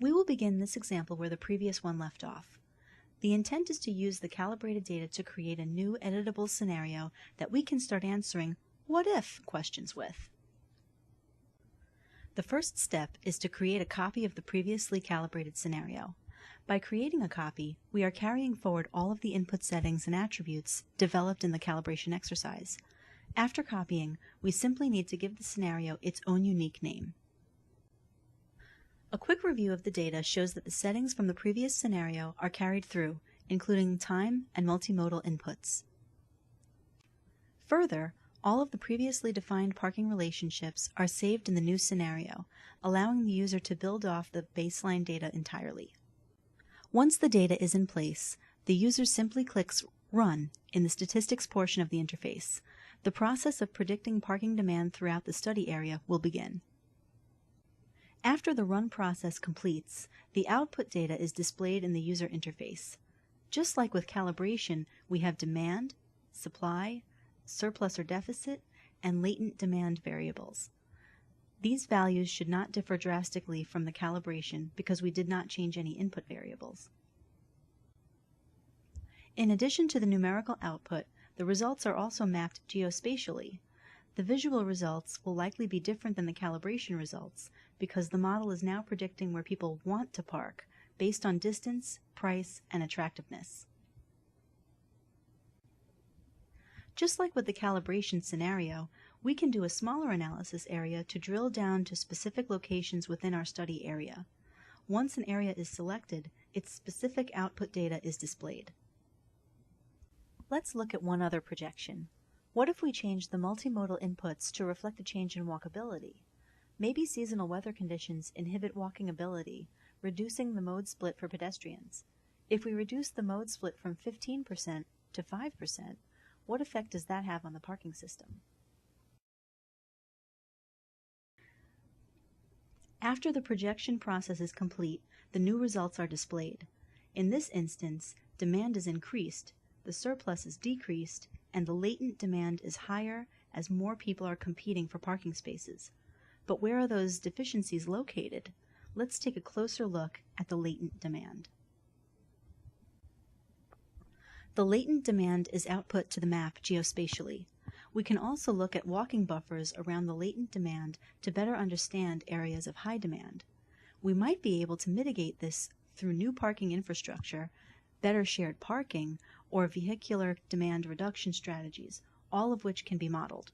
We will begin this example where the previous one left off. The intent is to use the calibrated data to create a new editable scenario that we can start answering "what if" questions with. The first step is to create a copy of the previously calibrated scenario. By creating a copy, we are carrying forward all of the input settings and attributes developed in the calibration exercise. After copying, we simply need to give the scenario its own unique name. A quick review of the data shows that the settings from the previous scenario are carried through, including time and multimodal inputs. Further, all of the previously defined parking relationships are saved in the new scenario, allowing the user to build off the baseline data entirely. Once the data is in place, the user simply clicks Run in the statistics portion of the interface. The process of predicting parking demand throughout the study area will begin. After the run process completes, the output data is displayed in the user interface. Just like with calibration, we have demand, supply, surplus or deficit, and latent demand variables. These values should not differ drastically from the calibration because we did not change any input variables. In addition to the numerical output, the results are also mapped geospatially. The visual results will likely be different than the calibration results because the model is now predicting where people want to park based on distance, price, and attractiveness. Just like with the calibration scenario, we can do a smaller analysis area to drill down to specific locations within our study area. Once an area is selected, its specific output data is displayed. Let's look at one other projection. What if we change the multimodal inputs to reflect a change in walkability? Maybe seasonal weather conditions inhibit walking ability, reducing the mode split for pedestrians. If we reduce the mode split from 15% to 5%, what effect does that have on the parking system? After the projection process is complete, the new results are displayed. In this instance, demand is increased, the surplus is decreased, and the latent demand is higher as more people are competing for parking spaces. But where are those deficiencies located? Let's take a closer look at the latent demand. The latent demand is output to the map geospatially. We can also look at walking buffers around the latent demand to better understand areas of high demand. We might be able to mitigate this through new parking infrastructure, better shared parking, or vehicular demand reduction strategies, all of which can be modeled.